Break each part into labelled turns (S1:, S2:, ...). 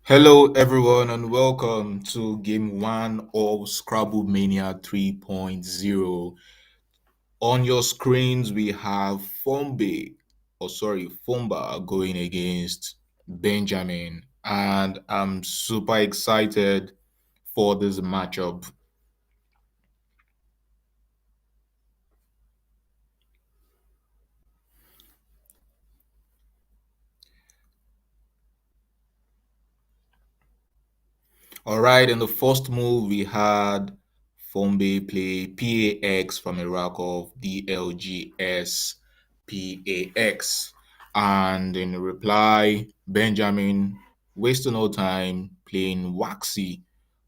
S1: Hello, everyone, and welcome to game one of Scrabblemania 3.0. On your screens, we have Fomba going against Benjamin, and I'm super excited for this matchup. All right, in the first move, we had Fombe play PAX from a rack of DLGS PAX. And in reply, Benjamin, wasting no time, playing Waxy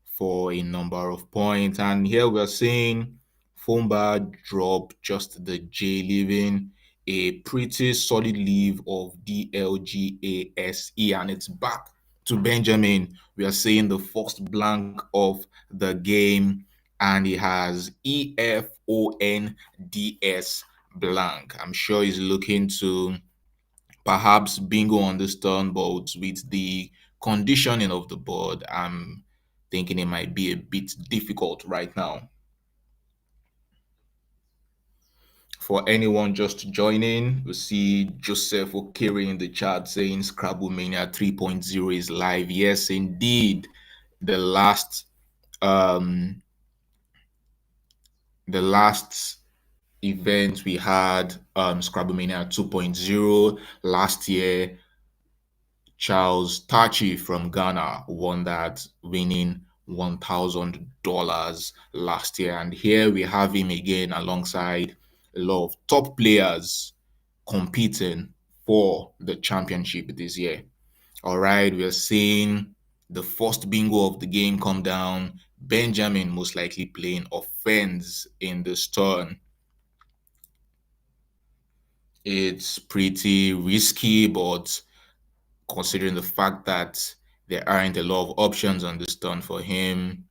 S1: for a number of points. And here we're seeing Fomba drop just the J, leaving a pretty solid leave of DLGASE, and it's back to Benjamin. We are seeing the first blank of the game, and he has EFONDS blank. I'm sure he's looking to perhaps bingo on this turn, but with the conditioning of the board, I'm thinking it might be a bit difficult right now. For anyone just joining, we see Joseph Okiri in the chat saying Scrabblemania 3.0 is live. Yes, indeed. The last um the last event we had Scrabblemania 2.0 last year. Charles Tachi from Ghana won that, winning $1,000 last year. And here we have him again alongside a lot of top players competing for the championship this year. All right, we are seeing the first bingo of the game come down. Benjamin most likely playing offense in this turn. It's pretty risky, but considering the fact that there aren't a lot of options on this turn for him,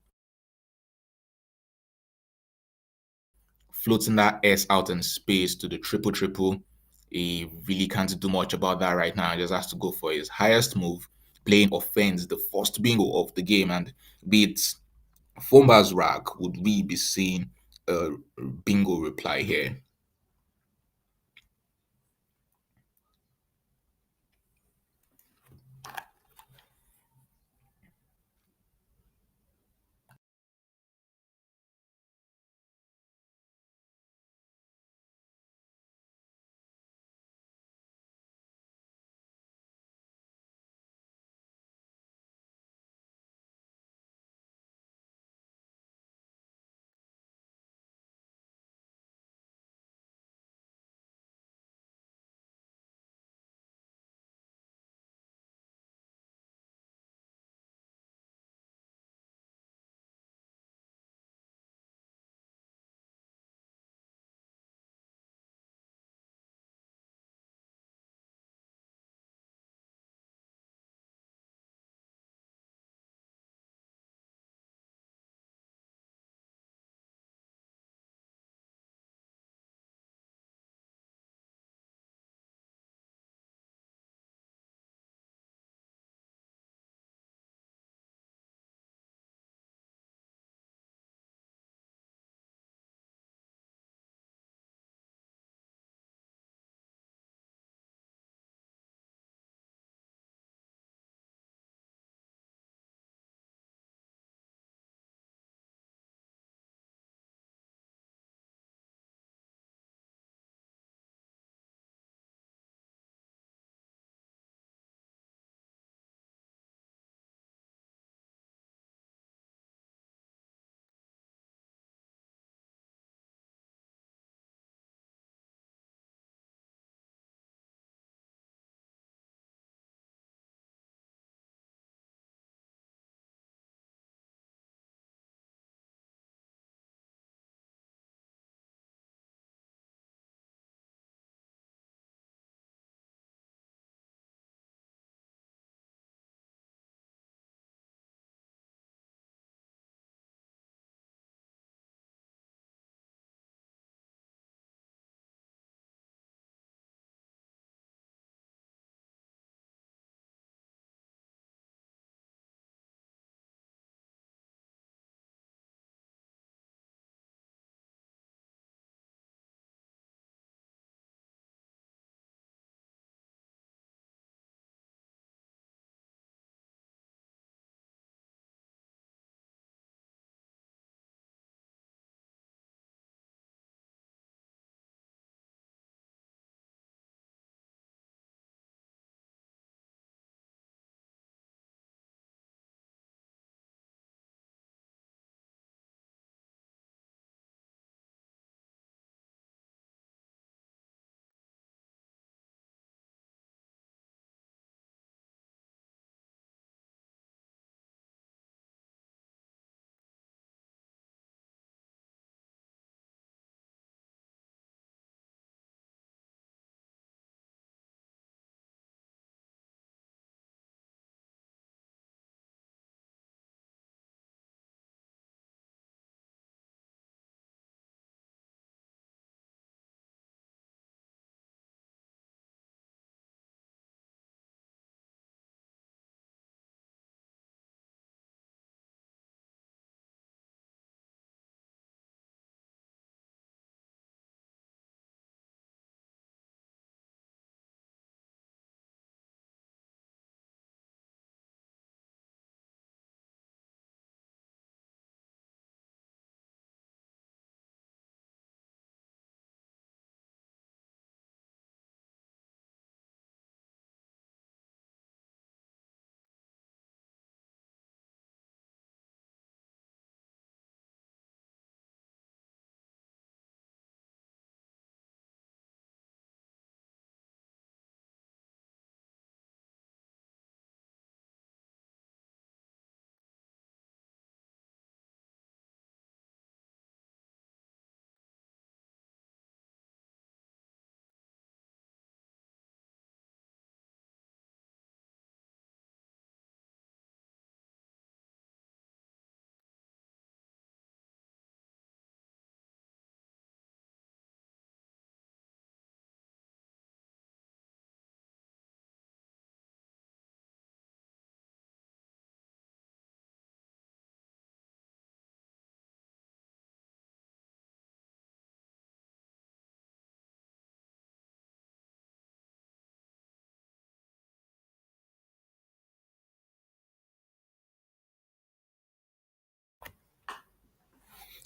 S1: floating that S out in space to the triple triple, he really can't do much about that right now. He just has to go for his highest move, playing offense, the first bingo of the game, and beat Fomba's rack. Would we be seeing a bingo reply here?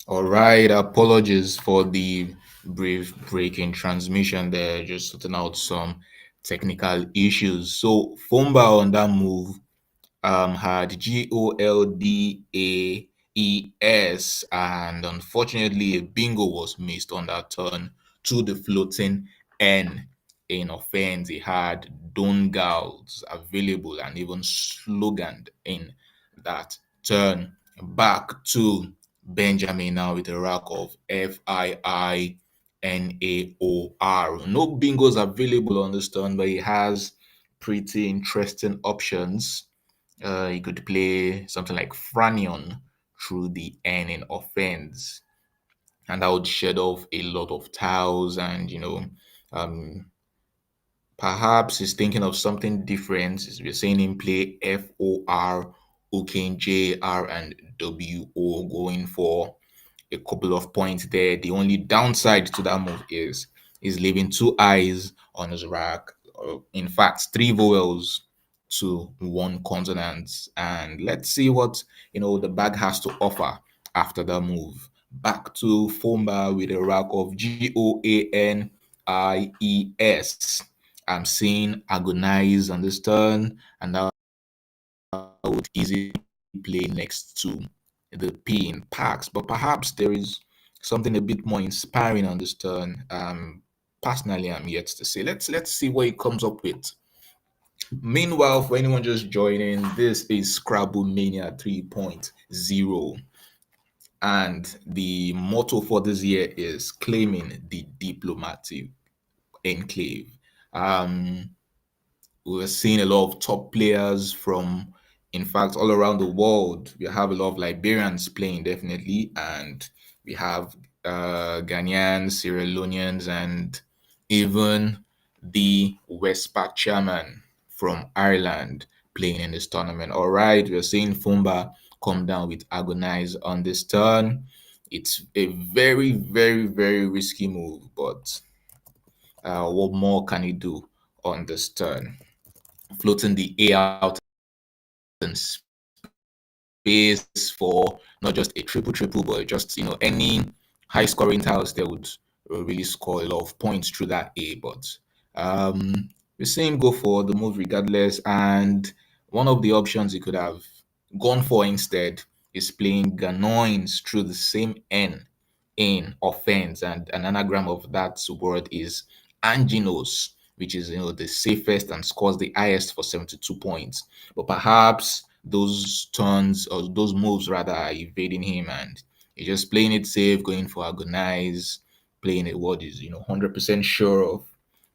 S1: All right, apologies for the brief break in transmission there, just sorting out some technical issues. So, Fomba on that move had Goldaes, and unfortunately, a bingo was missed on that turn to the floating N. In offense, he had Dongals available and even sloganed in that turn. Back to Benjamin now with a rack of Fiinaor. No bingos available on this turn, but he has pretty interesting options. You could play something like Franion through the N in offense, and that would shed off a lot of tiles. And um, perhaps he's thinking of something different. We're saying him play FOR, OK, JR, and WO, going for a couple of points there. The only downside to that move is he's leaving two eyes on his rack. In fact, three vowels to one consonant. And let's see what the bag has to offer after that move. Back to Fomba with a rack of Goanies. I'm seeing agonize on this turn, and that would easily play next to the P in packs. But perhaps there is something a bit more inspiring on this turn. Personally, I'm yet to say. Let's see what he comes up with. Meanwhile, for anyone just joining, this is Scrabblemania 3.0, and the motto for this year is claiming the diplomatic enclave. Um, we're seeing a lot of top players from, in fact, all around the world. We have a lot of Liberians playing, definitely, and we have Ghanaians, Sierra Leoneans, and even the Westpac chairman from Ireland playing in this tournament. All right, we're seeing Fumba come down with Agonize on this turn. It's a very, very, very risky move, but what more can he do on this turn? Floating the A out in space for not just a triple triple, but just any high scoring tiles that would really score a lot of points through that A. But we see him go for the move regardless, and one of the options he could have gone for instead is playing Ganoins through the same N in offense, and an anagram of that word is Anginos, which is the safest and scores the highest for 72 points. But perhaps those turns, or those moves rather, are evading him, and he's just playing it safe, going for agonize, playing it what is 100% sure of,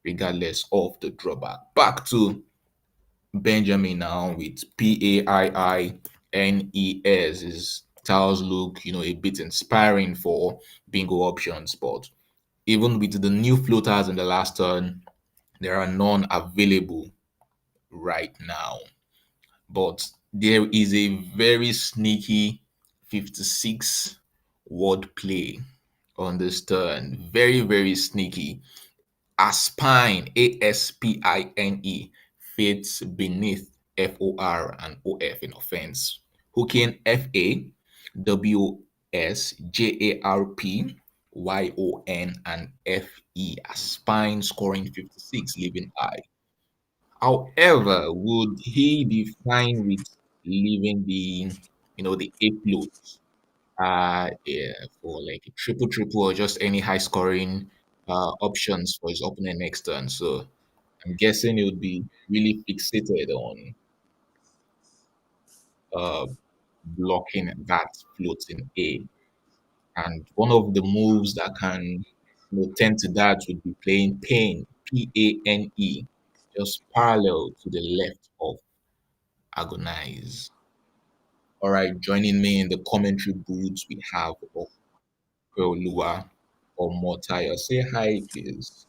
S1: regardless of the drawback. Back to Benjamin now with Paienes. His tiles look a bit inspiring for bingo options, but even with the new floaters in the last turn, there are none available right now. But there is a very sneaky 56 word play on this turn. Very, very sneaky. Aspine, fits beneath FOR and OF in offense. Hooking FAWSJARPYON and FE. Aspine scoring 56, leaving I. However, would he be fine with leaving the A float yeah, for like a triple triple or just any high scoring options for his opponent next turn? So I'm guessing he would be really fixated on uh blocking that floating A. And one of the moves that can tend to that would be playing Pane, just parallel to the left of Agonize. All right, joining me in the commentary booth, we have Lua or Motayo. Say hi, please.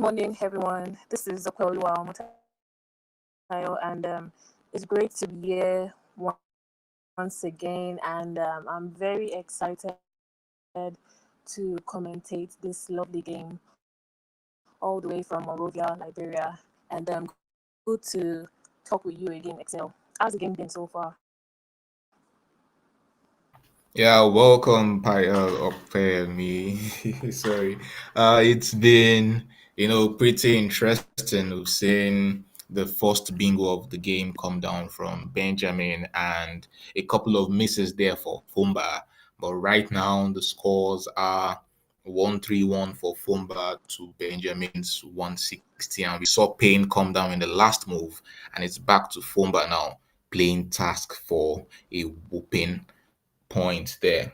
S2: Good morning, everyone. This is Okwelua Omotayo, and it's great to be here once again. And I'm very excited to commentate this lovely game all the way from Monrovia, Liberia. And good to talk with you again, Excel. How's the game been so far?
S1: Yeah, welcome, me. Sorry. It's been, pretty interesting. We've seen the first bingo of the game come down from Benjamin and a couple of misses there for Fomba. But right now, the scores are 1-3-1 for Fomba to Benjamin's 160. And we saw Payne come down in the last move, and it's back to Fomba now, playing task for a whooping point there.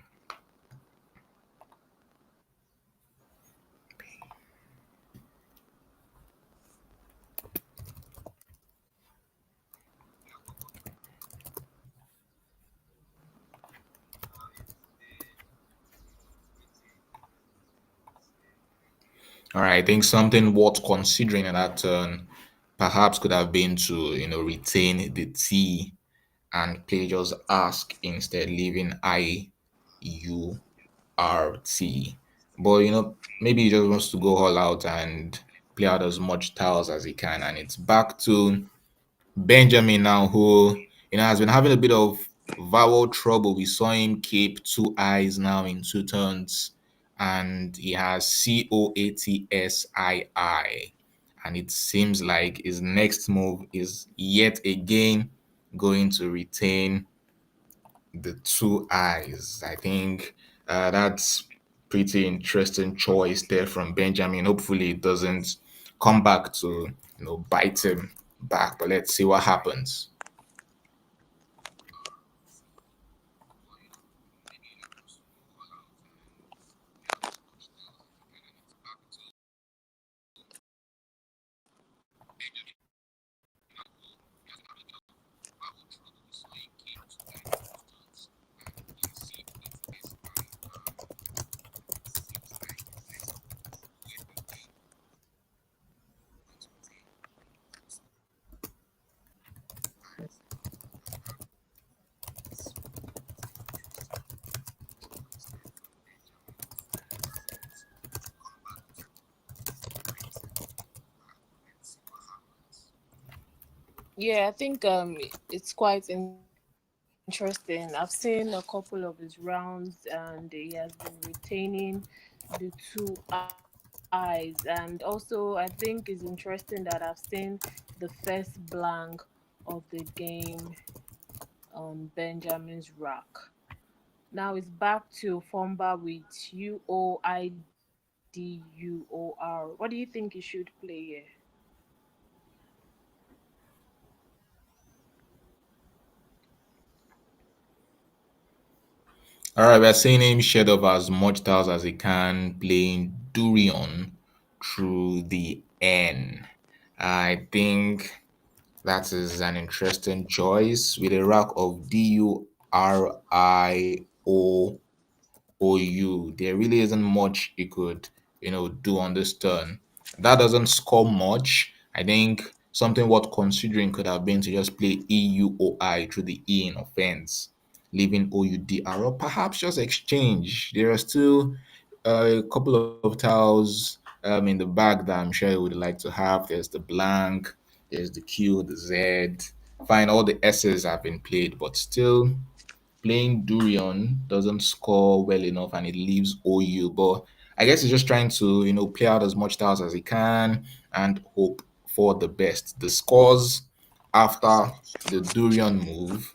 S1: All right, I think something worth considering in that turn perhaps could have been to, retain the T and play just ask instead, leaving IURT. But, maybe he just wants to go all out and play out as much tiles as he can. And it's back to Benjamin now, who has been having a bit of vowel trouble. We saw him keep two eyes now in two turns, and he has COATSII. And it seems like his next move is yet again going to retain the two eyes. I think that's pretty interesting choice there from Benjamin. Hopefully, it doesn't come back to bite him back. But let's see what happens.
S2: Yeah, I think it's quite interesting. I've seen a couple of his rounds, and he has been retaining the two eyes. And also, I think it's interesting that I've seen the first blank of the game on Benjamin's rack. Now it's back to Fomba with UOIDUOR. What do you think he should play here?
S1: All right, we're seeing him shed off as much tiles as he can, playing Durion through the N. I think that is an interesting choice with a rack of DURIOOU. There really isn't much you could, do on this turn. That doesn't score much. I think something worth considering could have been to just play EUOI through the E in offense, leaving OUDR, or perhaps just exchange. There are still a couple of tiles in the back that I'm sure you would like to have. There's the blank, there's the Q, the Z. Fine, all the S's have been played, but still playing Durian doesn't score well enough and it leaves OU. But I guess he's just trying to, play out as much tiles as he can and hope for the best. The scores after the Durian move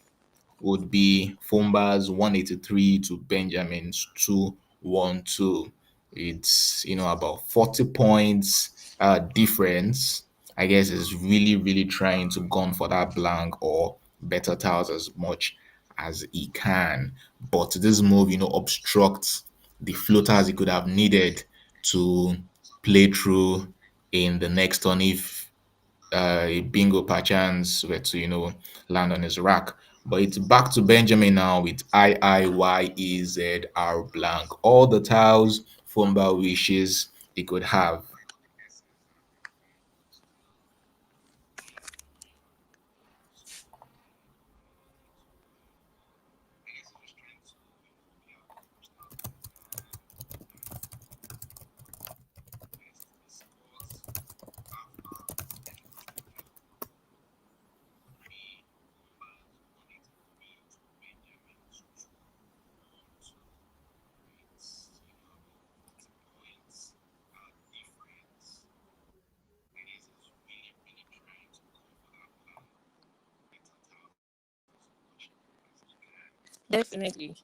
S1: would be Fomba's 183 to Benjamin's 212. It's about 40 points difference. I guess is really, really trying to gun for that blank or better tiles as much as he can. But this move, obstructs the floaters he could have needed to play through in the next turn if a bingo perchance were to, land on his rack. But it's back to Benjamin now with IIYEZR blank. All the tiles Fumba wishes he could have.
S2: Definitely.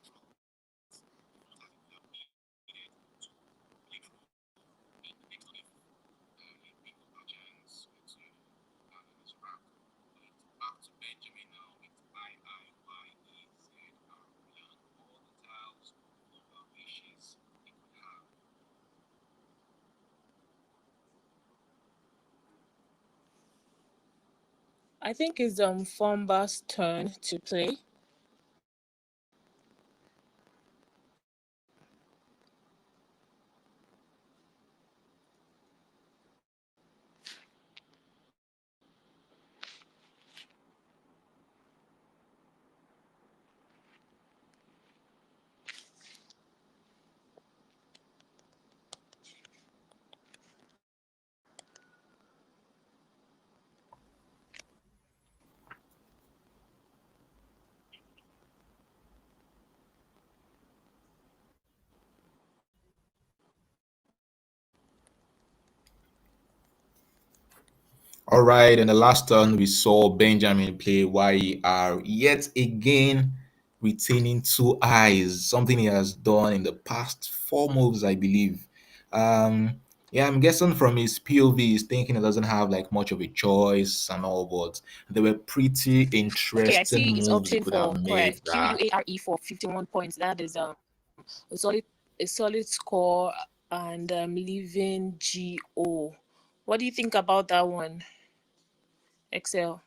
S2: I think it's Fomba's turn to play.
S1: All right, in the last turn, we saw Benjamin play YER yet again, retaining two eyes, something he has done in the past four moves, I believe. Yeah, I'm guessing from his POV, he's thinking he doesn't have like much of a choice and all, but they were pretty interesting
S2: Okay, I see
S1: moves
S2: he's
S1: he could have
S2: opting
S1: made.
S2: for correct QUARE for 51 points. That is a solid score and leaving GO. What do you think about that one, Excel?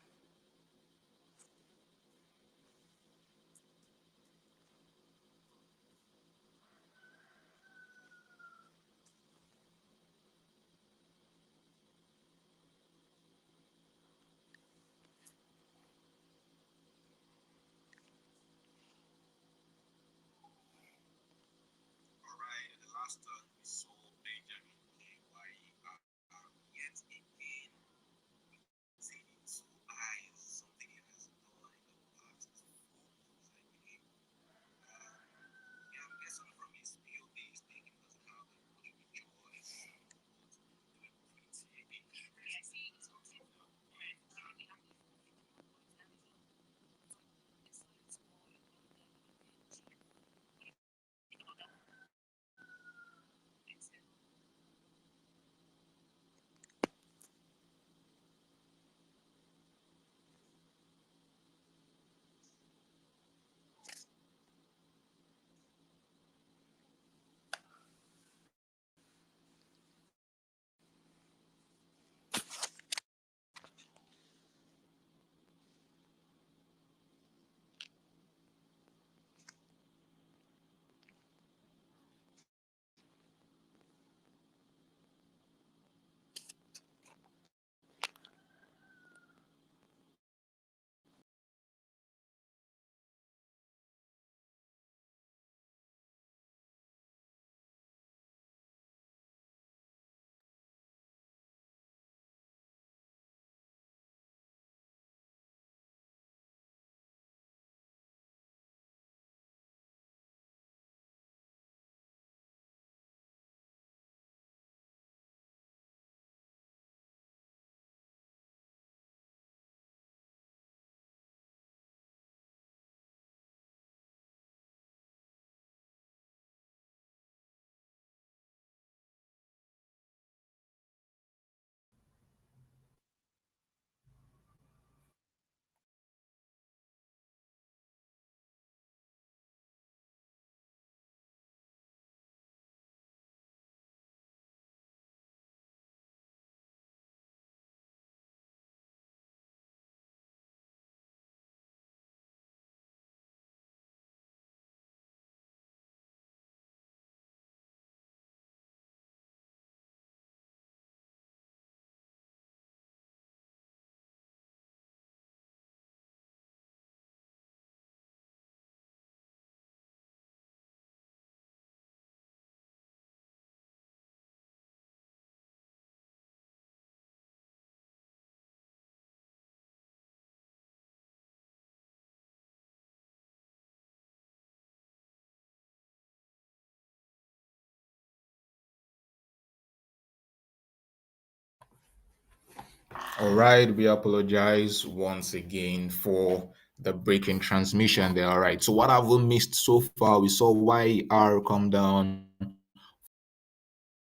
S1: All right, we apologize once again for the breaking transmission there. All right. So what have we missed so far? We saw YR come down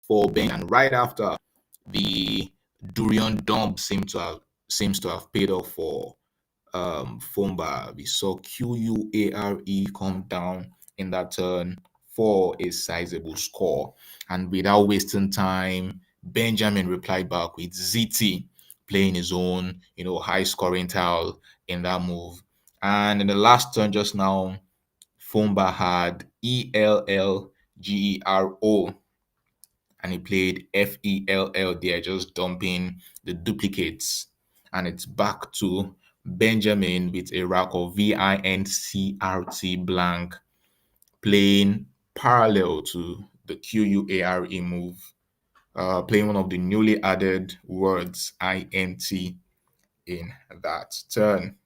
S1: for Ben, and right after the Durian dump seems to have paid off for Fomba. We saw QUARE come down in that turn for a sizable score. And without wasting time, Benjamin replied back with ZT playing his own, high scoring tile in that move. And in the last turn just now, Fomba had ELLGERO and he played FELL there, just dumping the duplicates. And it's back to Benjamin with a rack of VINCRT blank playing parallel to the QUARE move, playing one of the newly added words INT in that turn.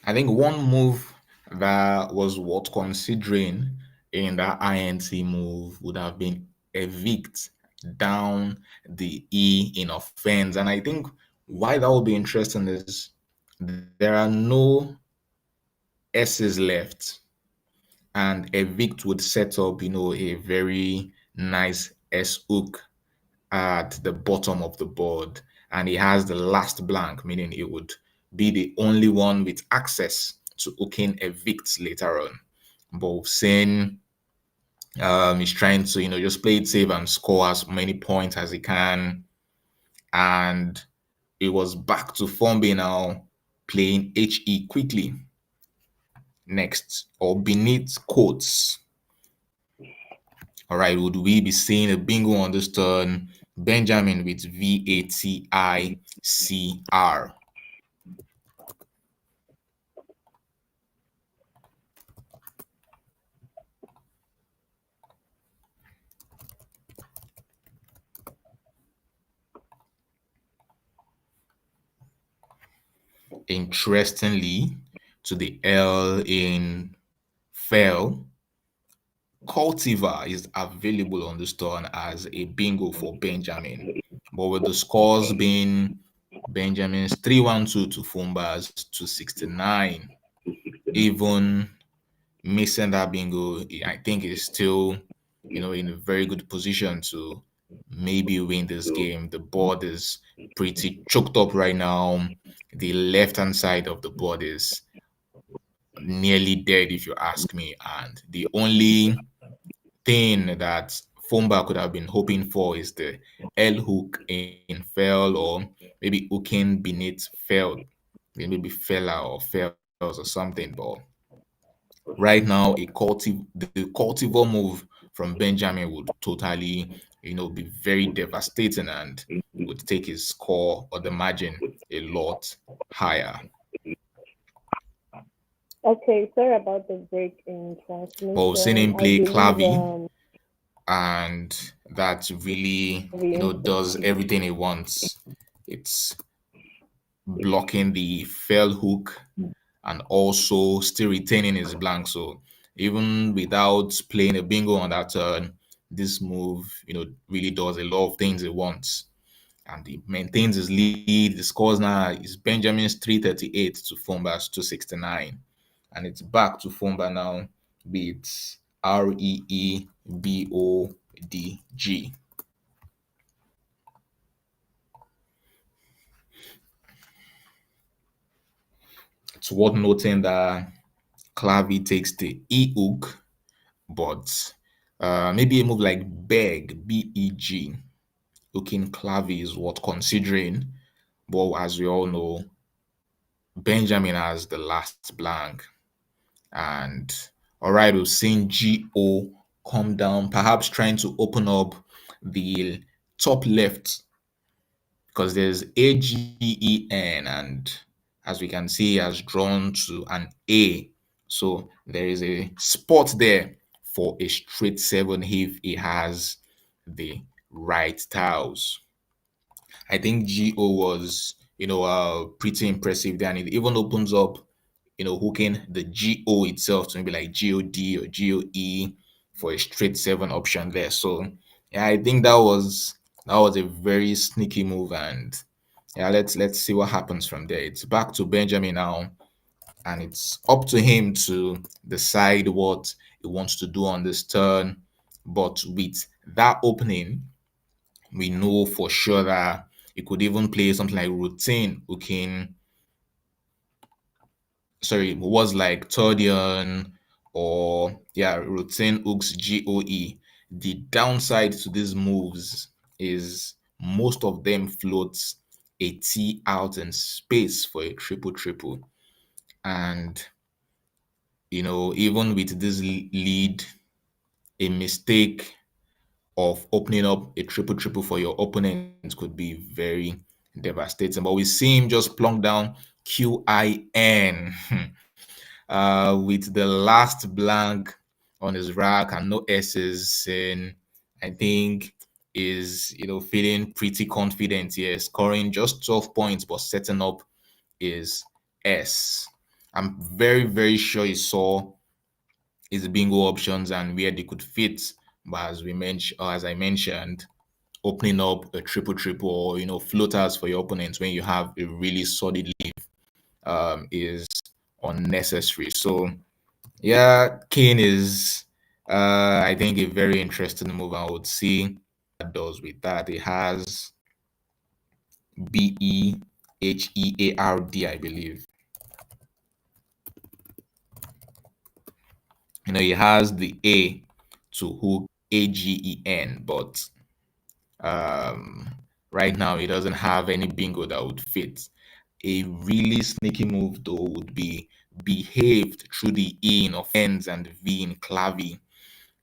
S1: I think one move that was worth considering in that INT move would have been evict down the E in offense. And I think why that would be interesting is there are no S's left. And evict would set up, a very nice S hook at the bottom of the board, and he has the last blank, meaning it would be the only one with access to hooking evicts later on. But saying he's trying to, just play it safe and score as many points as he can. And it was back to Fombe now playing HE quickly next or beneath quotes. All right, would we be seeing a bingo on this turn? Benjamin with VATICR. Interestingly, to the L in fell, cultivar is available on this turn as a bingo for Benjamin. But with the scores being Benjamin's 312 to Fumba's 269, even missing that bingo, I think is still, in a very good position to maybe win this game. The board is pretty choked up right now. The left hand side of the board is nearly dead, if you ask me. And the only thing that Fomba could have been hoping for is the L hook in fell or maybe hooking beneath fell, maybe fella or fells or something. But right now, the cultivar move from Benjamin would totally, be very devastating and would take his score or the margin a lot higher.
S2: Okay, sorry about the break in
S1: But we've seen
S2: transmission.
S1: him
S2: I
S1: play
S2: believe
S1: Clavi, and that really,
S2: the
S1: does everything he wants. It's blocking the fell hook and also still retaining his blank. So even without playing a bingo on that turn, this move, really does a lot of things he wants. And he maintains his lead. The scores now is Benjamin's 338 to Fomba's 269. And it's back to Fomba now with REEBODG. It's worth noting that Clavi takes the E hook, but maybe a move like BEG, hooking Clavi is worth considering. But as we all know, Benjamin has the last blank. And all right, we've seen GO come down, perhaps trying to open up the top left because there's AGEN, and as we can see, has drawn to an A. So there is a spot there for a straight 7 if he has the right tiles. I think GO was pretty impressive there. And it even opens up, hooking the GO itself to maybe like GOD or GOE for a straight seven option there. So yeah, I think that was a very sneaky move, and yeah, let's see what happens from there. It's back to Benjamin now, and it's up to him to decide what he wants to do on this turn. But with that opening, we know for sure that he could even play something like routine hooking, sorry, was like Tordion or yeah, routine hooks GOE. The downside to these moves is most of them floats a T out in space for a triple triple. And even with this lead, a mistake of opening up a triple triple for your opponent could be very devastating. But we see him just plunk down QIN with the last blank on his rack and no S's. And I think is feeling pretty confident here, scoring just 12 points, but setting up his S. I'm very, very sure he saw his bingo options and where they could fit. But as I mentioned, opening up a triple triple or floaters for your opponents when you have a really solid lead is unnecessary. So yeah, Kane is I think a very interesting move. I would see what it does with that. It has BEHEARD, I believe. It has the A to hook AGEN, but um right now it doesn't have any bingo that would fit. A really sneaky move though would be behaved through the E in offense and V in clavy,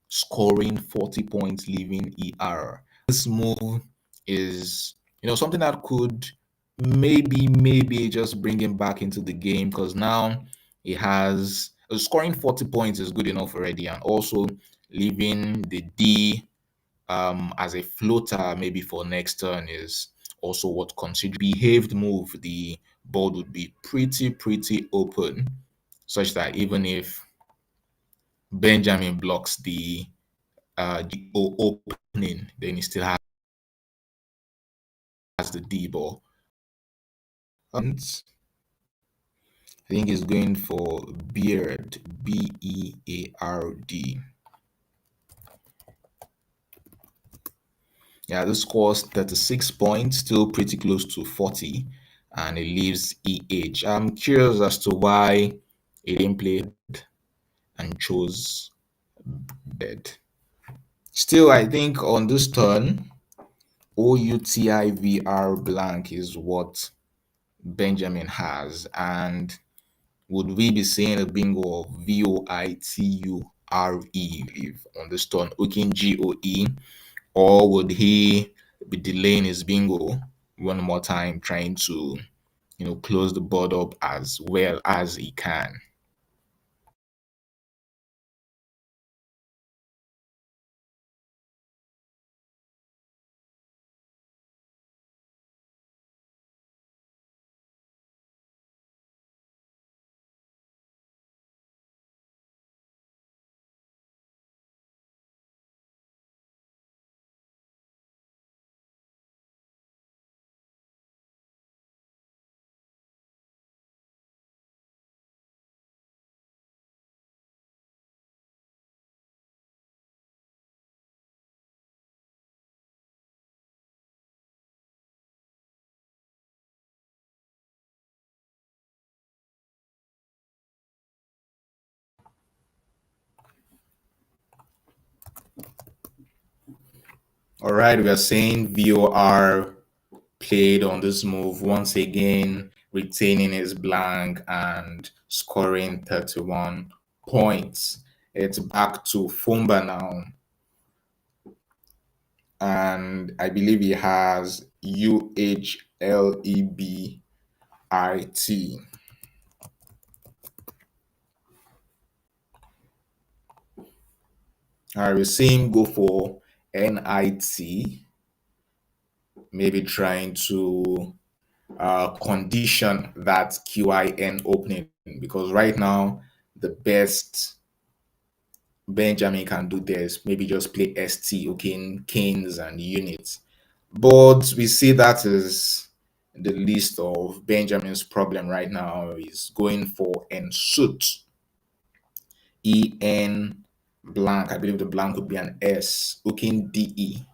S1: scoring 40 points, leaving ER. This move is, something that could maybe just bring him back into the game, because now he has scoring 40 points is good enough already, and also leaving the D as a floater maybe for next turn is also what considered behaved move. The board would be pretty open, such that even if Benjamin blocks the opening, then he still has the D ball. And I think he's going for Beard, BEARD. Yeah, this scores 36 points, still pretty close to 40, and it leaves EH. I'm curious as to why he didn't play and chose bed. Still, I think on this turn, OUTIVR blank is what Benjamin has. And would we be seeing a bingo of VOITURE on this turn, hooking GOE? Or would he be delaying his bingo one more time, trying to, close the board up as well as he can? All right, we are saying VOR played on this move once again, retaining his blank and scoring 31 points. It's back to Fomba now, and I believe he has UHLEBIT. All right, we're seeing go for NIT, maybe trying to condition that QIN opening, because right now the best Benjamin can do this, maybe just play ST, okay, canes and units. But we see that is the list of Benjamin's problem right now is going for N suit, EN blank. I believe the blank would be an S, okay, DE.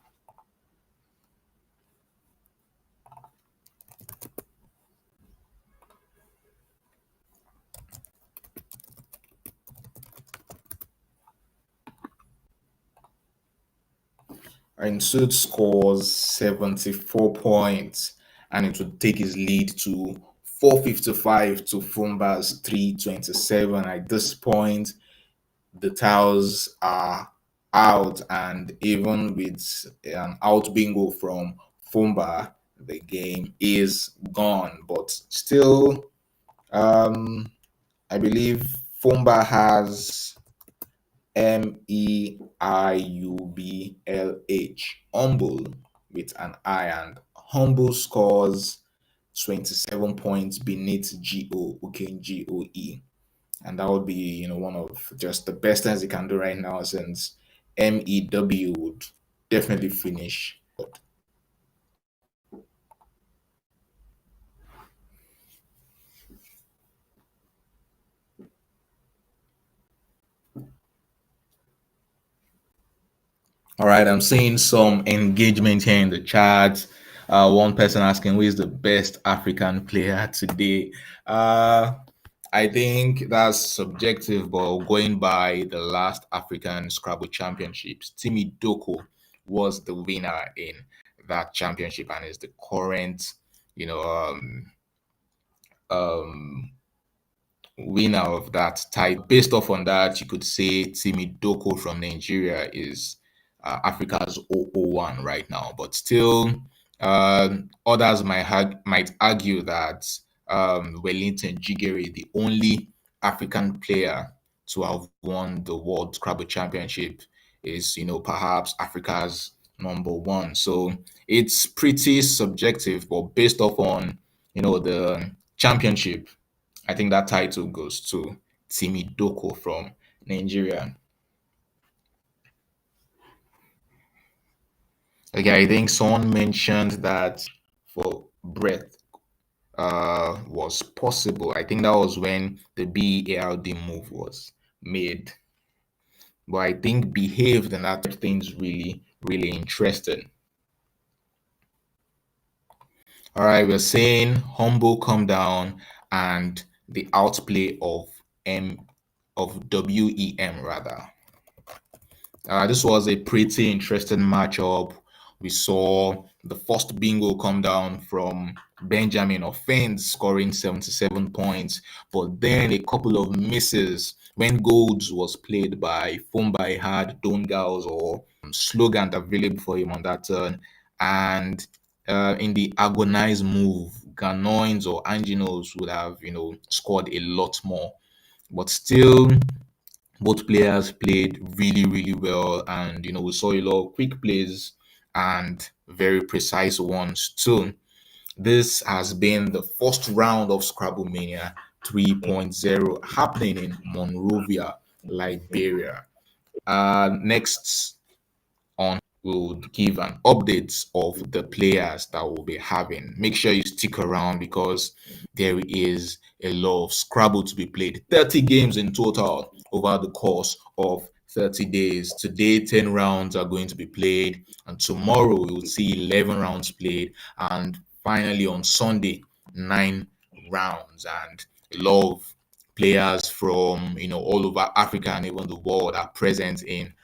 S1: And Suit scores 74 points, and it would take his lead to 455 to Fomba's 327. At this point, the tiles are out, and even with an out bingo from Fomba, the game is gone. But still, I believe Fomba has Humble with an I, and Humble scores 27 points beneath GO, okay, GOE. And that would be, one of just the best things he can do right now, since MEW would definitely finish. All right, I'm seeing some engagement here in the chat. One person asking who is the best African player today. I think that's subjective, but going by the last African Scrabble Championships, Timmy Doko was the winner in that championship and is the current, you know, um, winner of that title. Based off on that, you could say Timmy Doko from Nigeria is Africa's 001 right now. But still, others might argue that Wellington Jigeri, the only African player to have won the World Scrabble Championship, is perhaps Africa's number one. So it's pretty subjective, but based off on the championship, I think that title goes to Timi Doko from Nigeria. Okay, I think someone mentioned that for breath was possible. I think that was when the BARD move was made. But I think behaved and that things really, really interesting. All right, we're saying humble come down and the outplay of WEM rather. This was a pretty interesting matchup. We saw the first bingo come down from Benjamin Offense scoring 77 points, but then a couple of misses when Golds was played by Fomba. He had Dongals or slogan available for him on that turn. And in the agonized move, Ganoins or Anginos would have, scored a lot more. But still, both players played really, really well, and we saw a lot of quick plays and very precise ones too. This has been the first round of Scrabblemania 3.0 happening in Monrovia, Liberia. Next on will give an update of the players that we'll be having. Make sure you stick around because there is a lot of Scrabble to be played. 30 games in total over the course of 30 days. Today, 10 rounds are going to be played, and tomorrow we'll see 11 rounds played, and finally on Sunday, 9 rounds. And a lot of players from all over Africa and even the world are present in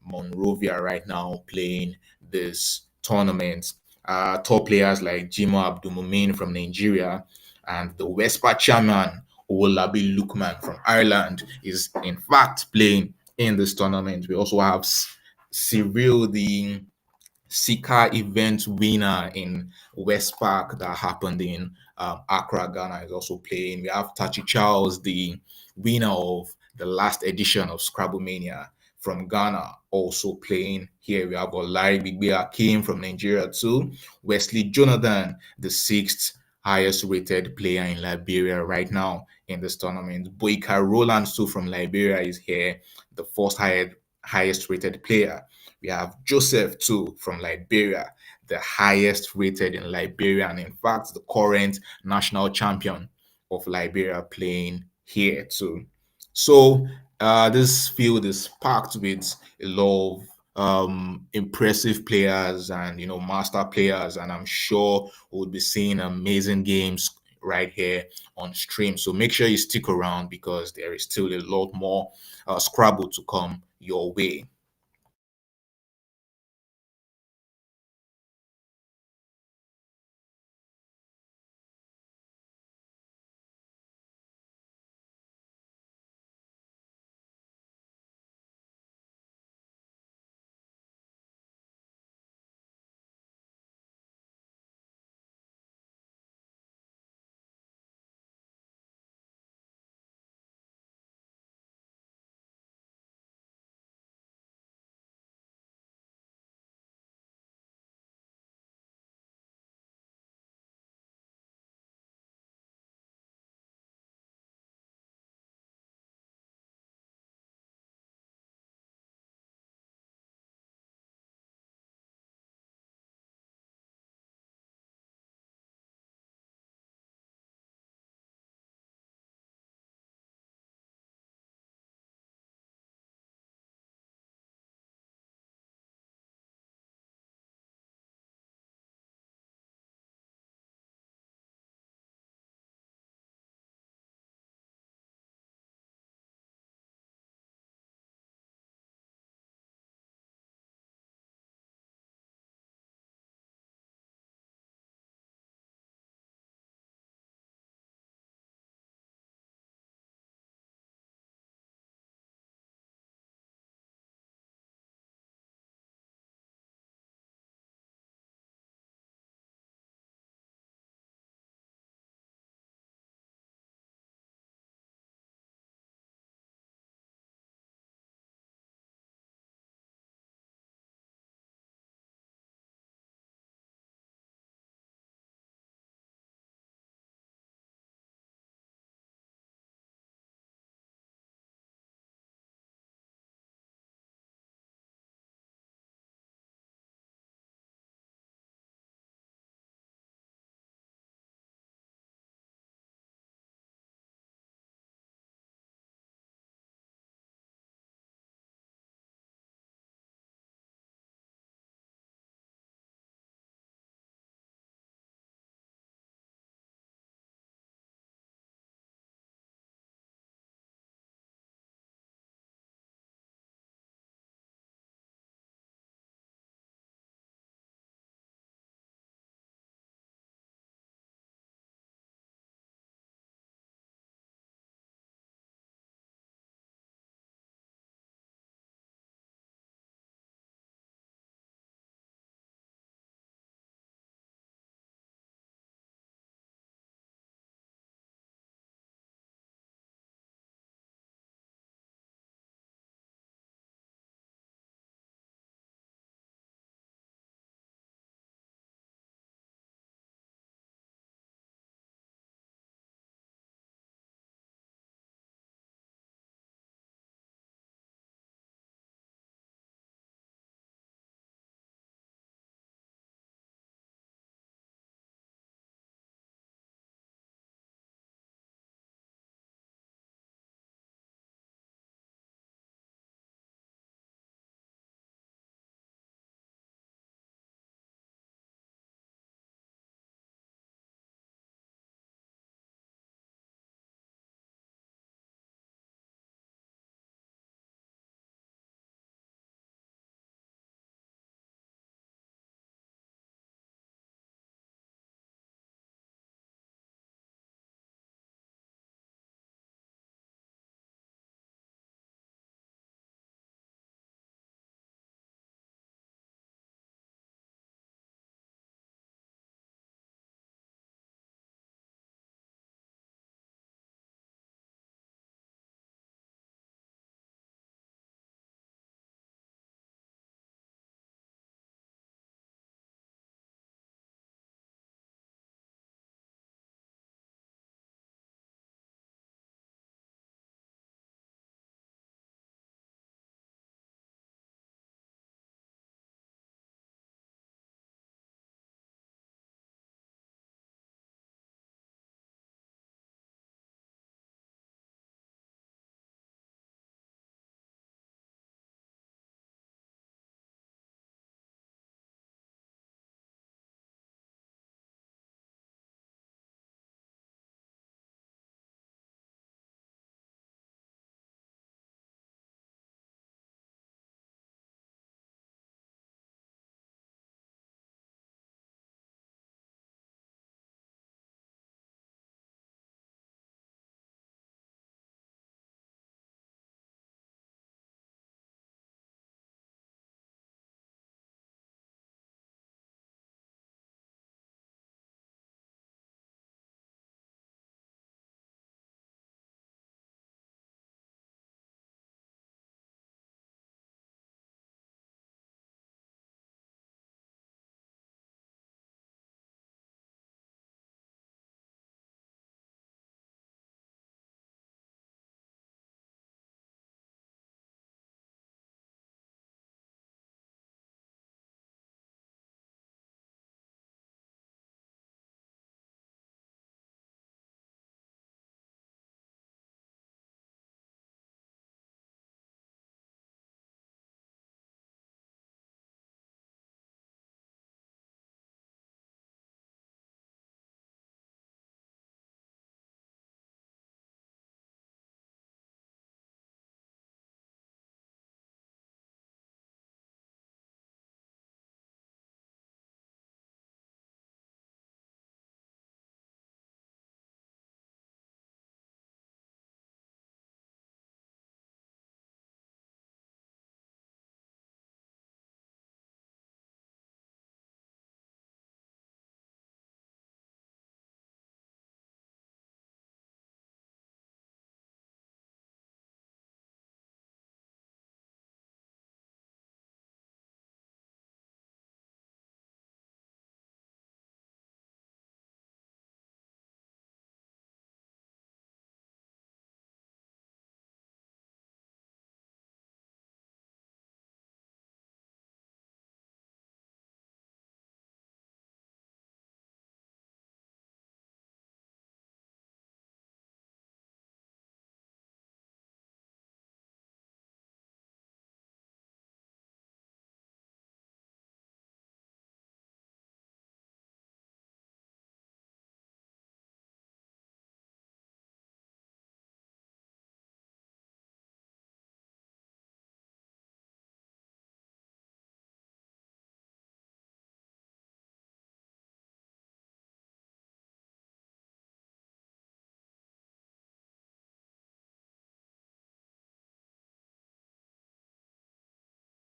S1: Monrovia right now playing this tournament. Top players like Jimo Abdulmumin from Nigeria and the Wespa chairman Owolabi Lukman from Ireland is in fact playing in this tournament. We also have Cyril, the Sika event winner in West Park that happened in Accra, Ghana, is also playing. We have Tachi Charles, the winner of the last edition of Scrabblemania from Ghana, also playing here. We have Olari Bigbe Akim from Nigeria too. Wesley Jonathan, the sixth highest rated player in Liberia right now in this tournament. Boyka Roland too from Liberia is here, the first highest rated player. We have Joseph too from Liberia, the highest rated in Liberia, and in fact the current national champion of Liberia playing here too. So this field is packed with a lot of impressive players and master players, and I'm sure we'll be seeing amazing games right here on stream. So make sure you stick around because there is still a lot more Scrabble to come your way.